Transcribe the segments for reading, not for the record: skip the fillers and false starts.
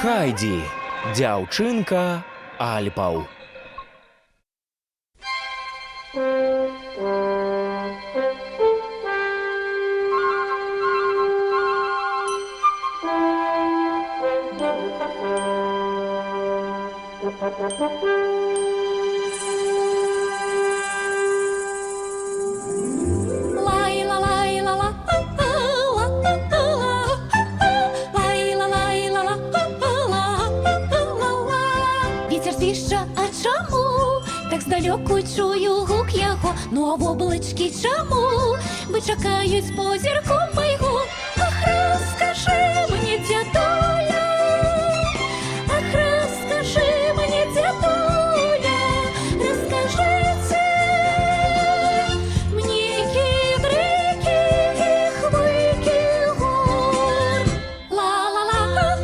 Хайді. Дзяўчынка Альпаў. Вітер свіжа, а чому? Так здалеку чую гук його. Ну а в облички чому? Бо чекають з позірку майгу. Ах, розкажи мені, дядуля, ах, розкажи мені, дядуля, розкажи це мені кідриких хвики гор. Ла-ла-ла,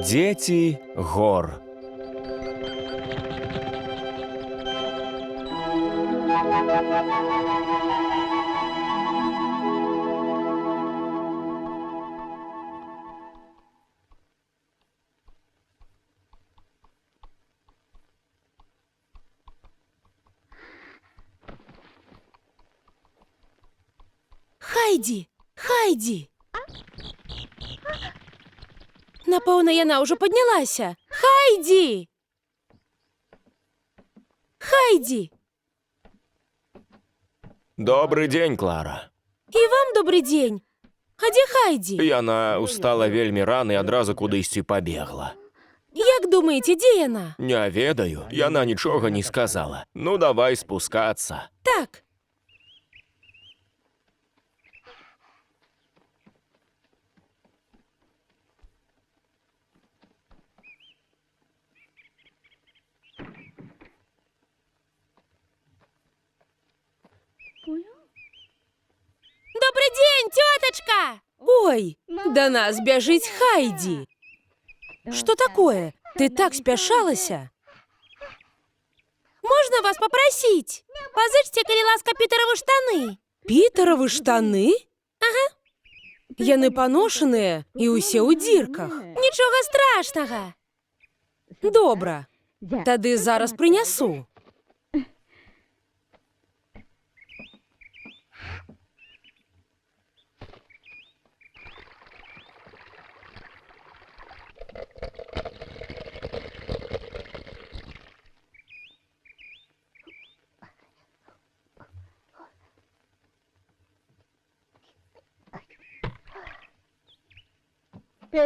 Дзеці гор. Хайді! Хайді! Напэўна, яна ўжо паднялася. Хайді! Хайді! Добры дзень, Клара. І вам добры дзень. А дзе Хайді? Яна устала вельмі рана і адразу кудысьці пабегла. Як думаеце, дзе яна? Не ведаю, яна нічога не сказала. Ну, давай спускацца. Так. Добрый день, теточка! Ой, до нас бяжыць Хайді. Что такое? Ты так спяшалася? Можно вас попросить? Позычьте, калі ласка, Пітэравы штаны. Пітэравы штаны? Ага. Яны паношаныя і ўсе ў дзірках. Нічога страшнага. Добра. Тады зараз прынясу.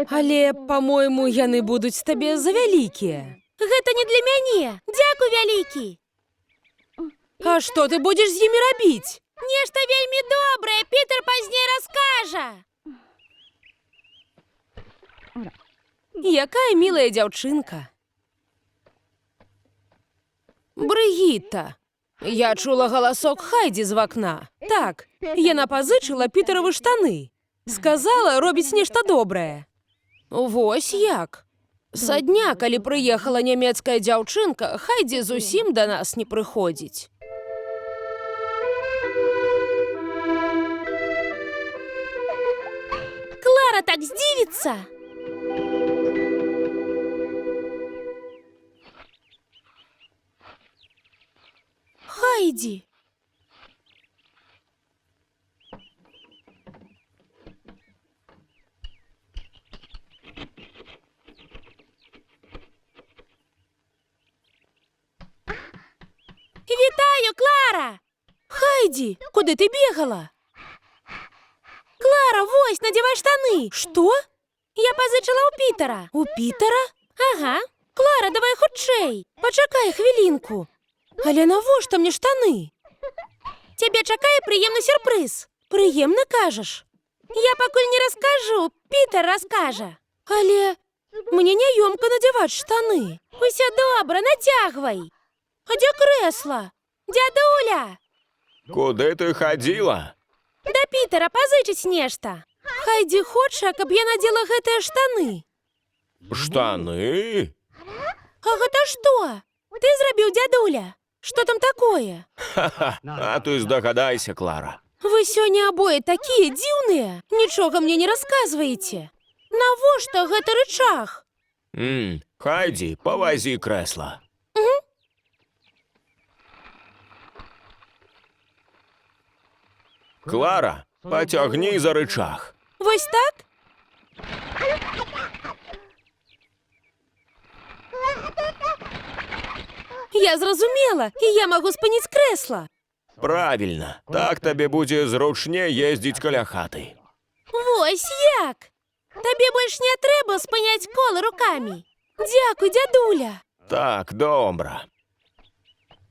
Але, па-мойму, яны будуць табе завялікія. Гэта не для мяне. Дзякуй вялікі. А што ты будзеш з імі рабіць? Нешта вельмі добрае, Пітер пазней раскажа. Якая мілая дзяўчынка. Брыгітта. Я чула галасок Хайді з вакна. Так, яна пазычыла Пітэравы штаны. Сказала, робіць нешта добрае. Вось як. Са дня, калі прыехала нямецкая дзяўчынка, Хайді зусім да нас не прыходзіць. Клара так здзівіцца! Хайді! Вітаю, Клара! Хайді, куди ти бігала? Клара, вось, надівай штани. Що? Я позичила у Пітера. У Пітера? Ага. Клара, давай хутчэй. Почекай хвилинку. Але навошта мне штаны? Тебе чакае прыемны сюрпрыз. Прыемна кажаш? Я пакуль не раскажу, Пітер раскажа. Але Мне няёмка надеваць штаны. Усё добра, нацягвай. А дзе крэсла? Дзядуля! Куды ты ходила? Да Пітера пазычыць нешта. Хайдзі хоча, каб я надзела гэтыя штаны. Штаны? А гэта што? Ты зрабіў, дзядуля? Што там такое? Ха-ха, а ты здагадайся, Клара. Вы сёння абое такія дзіўныя. Нічога мне не расказваеце. Навошта гэты рычаг? Хайдзі, павазі крэсла. Клара, пацягні за рычаг. Вось так? Я зразумела, і я магу спыніць крэсла. Правільна, так табе будзе зручней ездзіць каля хаты. Вось як! Табе больш не трэба спыняць колы рукамі. Дзякуй, дзядуля. Так, добра.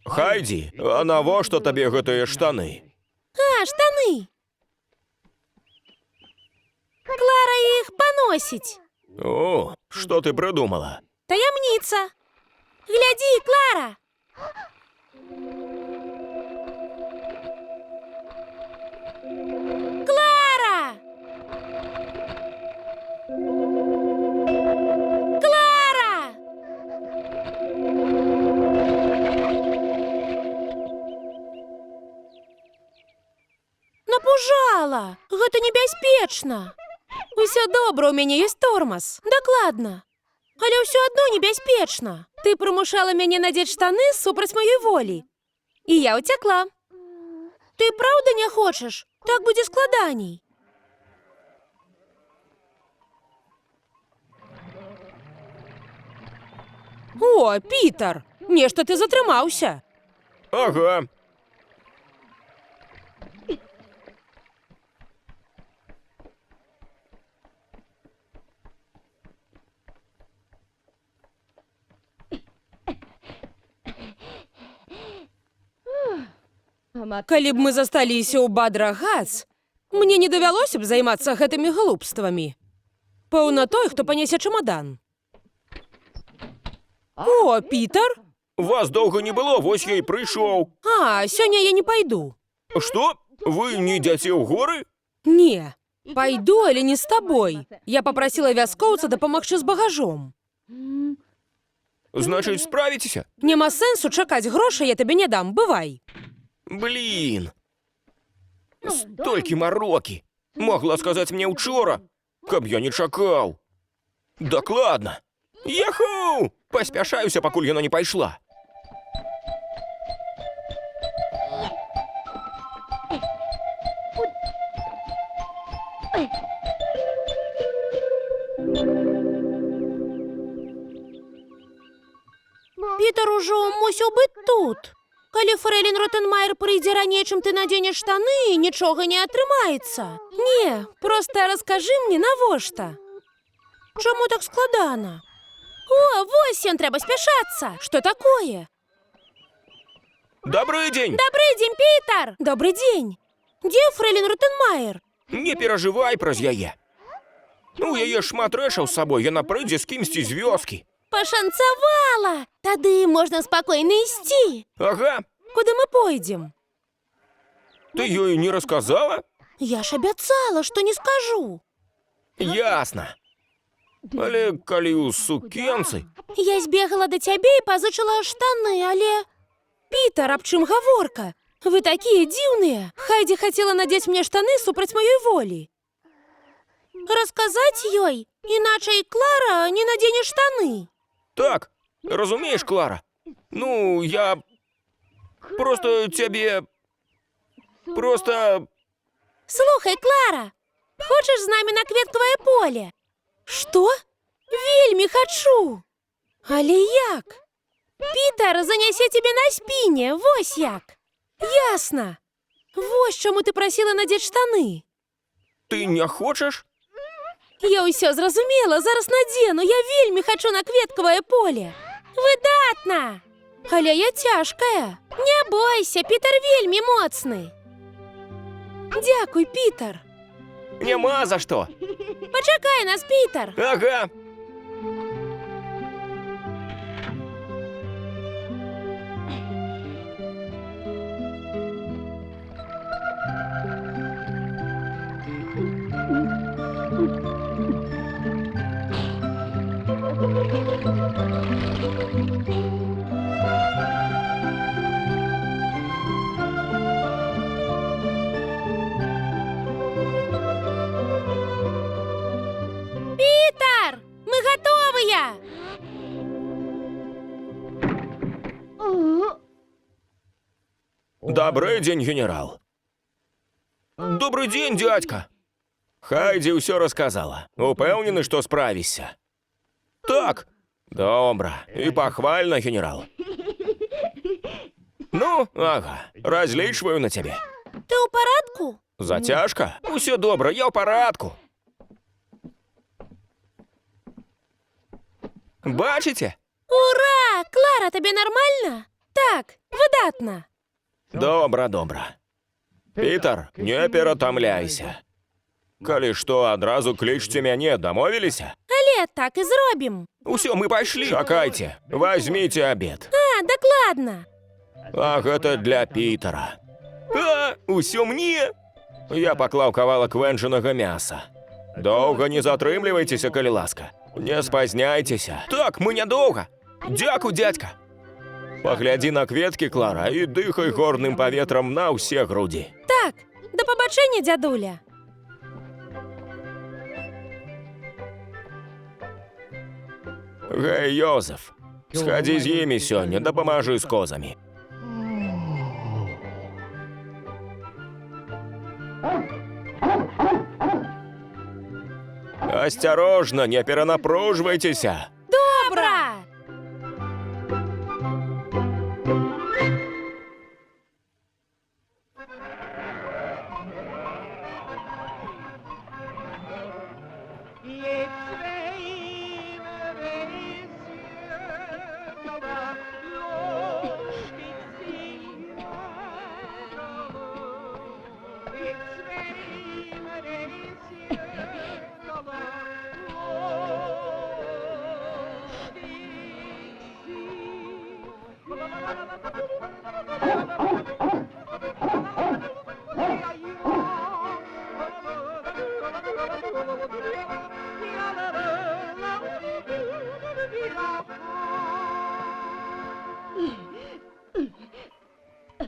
Хайдзі, а навошта табе гэтыя штаны? А, штаны. Клара іх паносіць. О, што ты прыдумала? Таямніца. Глядзі, Клара. Клара! Клара! Напужала. Гэта небяспечна. Усё добра, у мяне ёсць тормоз. Дакладна. Але ўсё адно небяспечна. Ты прымушала мяне надзець штаны супраць маёй волі. І я ўцякла. Ты праўда не хочаш? Так будзе складаней. О, Пітер, нешта ты затрымаўся. Ага. Калі б мы засталіся ў Бадра-Гац, мне не давялося б займацца гэтымі глупствамі. Пэўна той, хто панясе чамадан. О, Пітер? Вас доўга не было, вось я і прыйшоў. А, сёння я не пайду. Што? Вы не ідзяце ў горы? Не, пайду, але не з табой. Я папрасіла вяскоўца дапамагчы з багажом. Значыць, справіцеся? Няма сэнсу чакаць грошай, я табе не дам, бывай. Блін. Столькі марокі. Могла сказаць мне учора, каб я не чакаў. Дакладна. Яху! Паспяшаюся, пакуль яна не пайшла. Пітер ужо мусіў быць тут. Калі фрэйлін Ротенмайер прыйдзе раней, чым ты надзенеш штаны, нічога не атрымаецца. Не, проста раскажы мне, навошта. Чаму так складана? О, вось ён, трэба спяшацца. Што такое? Добрый дзень! Добрый дзень, Пітер! Добрый дзень. Дзе фрэйлін Ротенмайер? Не перажывай праз яе. У яе шмат рэчаў з сабой, яна прыйдзе з кімсьці з вёскі. Пашанцавала! Тады можна спакойна ісці. Ага. Куды мы пойдзем? Ты ёй не расказала? Я ж абяцала, што не скажу. Ясна. Але калі ў сукенцы... Я збегала да цябе і пазычыла штаны, але... Пітер, аб чым гаворка? Вы такія дзіўныя. Хайдзі хацела надзець мне штаны супраць маёй волі. Расказаць ёй, іначай Клара не надзене штаны. Так, разумееш, Клара? Ну, я... Просто цябе... Просто... Слухай, Клара, хочаш з намі на кветкавае поле? Што? Вельмі хачу. Але як? Пітер занясе цябе на спіне, вось як. Ясна. Вось чаму ты прасіла надзець штаны. Ты не хочаш? Я ўсё зразумела, зараз надзену, я вельмі хачу на кветкавае поле. Выдатна! Але я цяжкая. Не бойся, Пітер вельмі моцны. Дзякуй, Пітер. Няма за што. Пачакай нас, Пітер. Ага. Питер, мы готовые! Добрый день, генерал. Добрый день, дядька. Хайді все розказала. Упевнений, що справишся? Так. Добре. І похвально, генерал. Ну, ага. Различваю на тебе. Ти у порядку? Затяжка? Усе добре, я в порядку. Бачите? Ура! Клара, тобі нормально? Так, видатно. Добре, добре. Пітер, не перетомляйся. Коли що, одразу кличте мяне, домовилися? Але так і зробім. Усё, мы пошли. Чакайте, возьмите обед. А, докладно. А гэта для Пітера. А, усё мне? Я паклаў кавалак вэнджанага мяса. Доўга не затрымлівайцеся, калі ласка. Не спазняйцеся. Так, мы нядоўга. Дзякуй, дядька. Паглядзі на кветкі, Клара, і дыхай горным паветрам на ўсе грудзі. Так, до побачення, дядуля. Гей, Йозеф, схадзі з імі сёння, дапамажы з козамі. Осторожно, не перенапружвайтеся. Добра!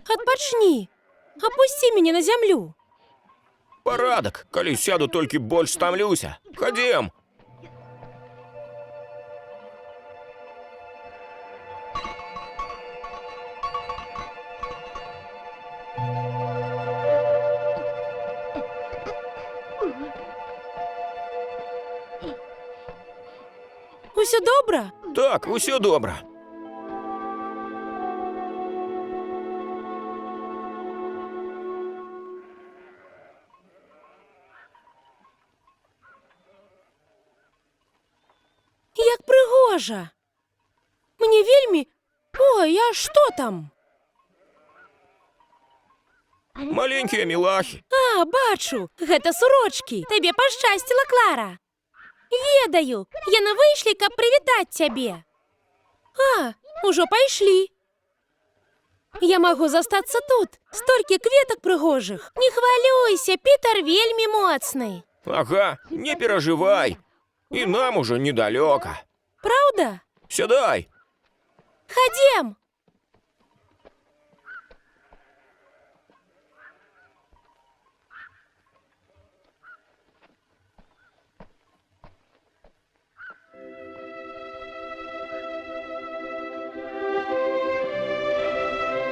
Отпочни. Опусти меня на землю. Парадак, калі сяду, толькі больш стамлюся. Ходім. Усё добра? Так, усё добре. Як пригожа. Мне вельмі... Ой, а што там? Маленькія мілахі. А, бачу, гэта сурочкі. Табе пашчасціла, Клара. Ведаю, яны выйшлі, каб прывітаць цябе. А, ужо пайшлі. Я магу застацца тут. Столькі кветак прыгожых. Не хвалюйся, Пітер вельмі моцны. Ага, не переживай. І нам уже недалёка. Праўда? Сядай. Хадзем.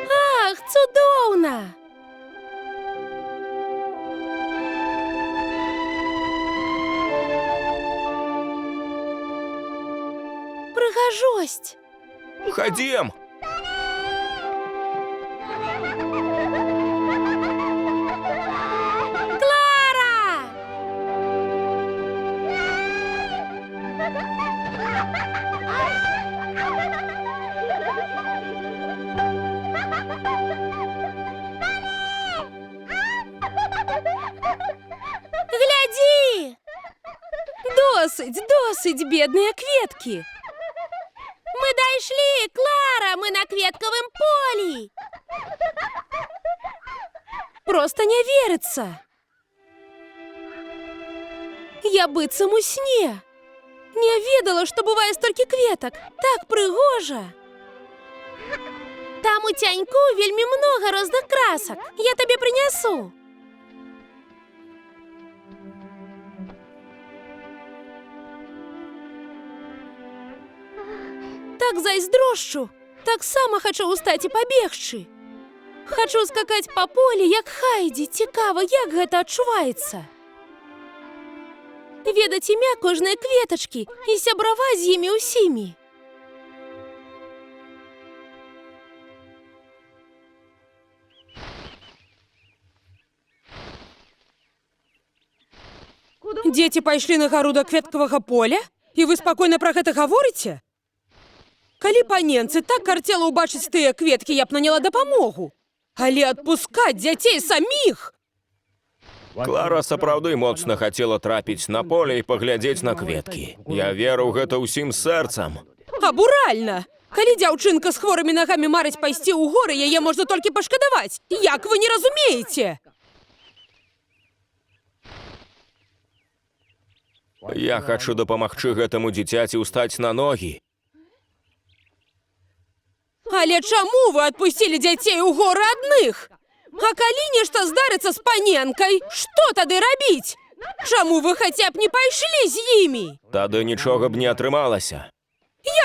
Ах, цудоўна! Прыгажосць! Ходім. Клара! Глядзі! Досыць, бедныя кветкі! Мы дайшлі, Клара, мы на кветкавым полі! Просто не верится. Я быццам у сне. Не ведала, што бывае столькі кветак. Так прыгожа. Там у цяньку вельмі многа розных красак. Я табе прынясу. Так зайздрошчу. Таксама хачу устаць і пабегчы. Хачу скакаць па полі, як Хайдзі. Цікава, як гэта адчуваецца. Ведаць імя кожнай кветачкі і сябраваць з імі ўсімі. Дзеці пайшлі на гару да кветкавага поля? І вы спакойна пра гэта гаворыце? Калі паненцы так карцела ўбачыць тыя кветкі, я б наняла дапамогу. Але адпускаць дзяцей саміх! Клара сапраўды моцна хацела трапіць на поле і паглядзець на кветкі. Я веру ў гэта ўсім сэрцам. Абуральна! Калі дзяўчынка з хворымі нагамі марыць пайсці ў горы, яе можна толькі пашкадаваць. Як вы не разумееце? Я хачу дапамагчы гэтаму дзіцяці ўстаць на ногі. Але чаму вы адпусцілі дзяцей у горы адных? А калі нешта здарыцца з паненкай, што тады рабіць? Чаму вы хаця б не пайшлі з імі? Тады нічога б не атрымалася.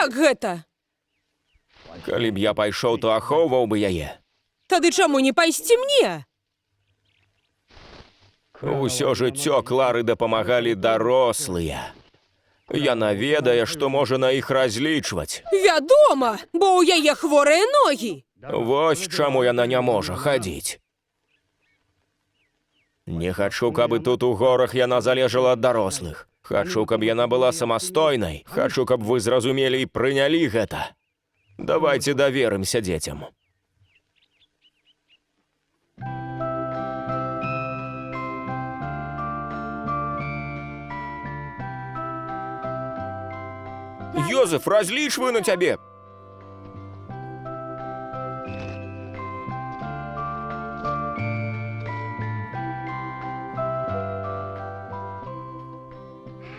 Як гэта? Калі б я пайшоў, то ахоўваў бы яе. Тады чаму не пайсці мне? Усё жыццё Клары дапамагалі дарослыя. Яна ведае, што можа на іх разлічваць. Вядома, бо ў яе хворыя ногі. Вось чаму яна не можа хадзіць. Не хачу, каб і тут у горах яна залежала ад дарослых. Хачу, каб яна была самастойнай. Хачу, каб вы зразумелі і прынялі гэта. Давайце даверымся дзецям. Йозеф, разлічваю на цябе.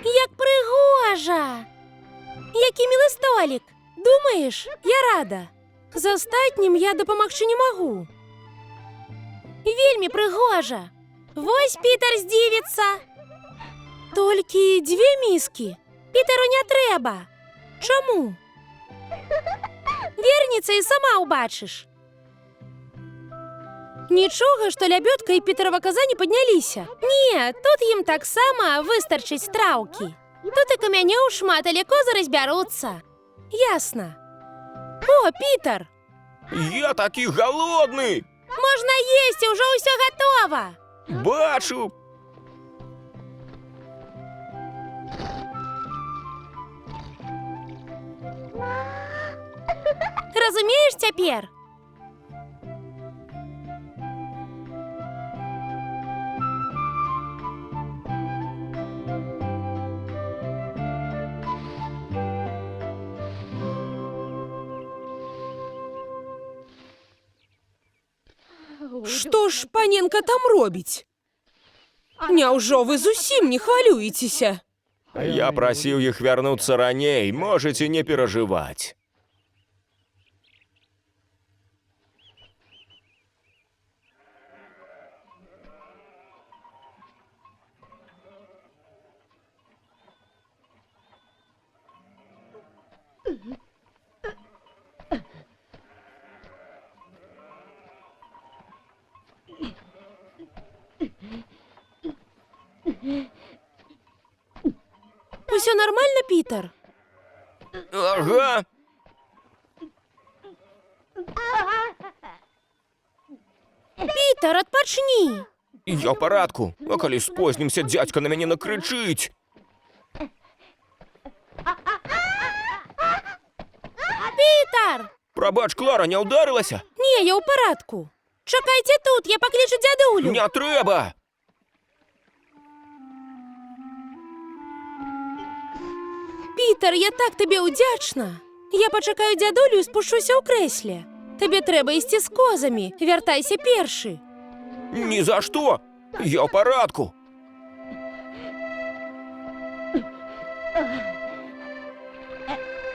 Як прыгожа! Які мілы столік! Думаеш, я рада. З астатнім я дапамагчы не магу. Вельмі прыгожа. Вось Пітер здзівіцца. Толькі 2 міскі. Пітеру не трэба. Чаму? Верніца і сама ўбачыш. Нічога, што лябёдка і Пітерава каза не падняліся. Не, тут ім таксама выстарчыць траўкі. Тут і камянёў шмат, але козыры збяруцца. Ясна. О, Пітер! Я такі галодны! Можна есці, ўжо ўсё гатова! Бачу! Разумееш цяпер? Што ж паненка там робіць? Няўжо вы зусім не хвалюецеся? Я прасіў іх вярнуцца раней, можаце не перажываць. Усё нормально, Пітер? Ага. Пітер, адпачні! Я ў парадку, а калі спознімся, дзядзька на мяне накрычыць. Пітер! Прабач, Клара, не ўдарылася? Не, я ў парадку. Чакайце тут, я паклічу дзядулю. Не трэба! Пітер, я так табе ўдзячна. Я пачакаю дзядулю і спушуся ў крэсле. Табе трэба ісці з козамі. Вяртайся першы. Ні за што! Я ў парадку!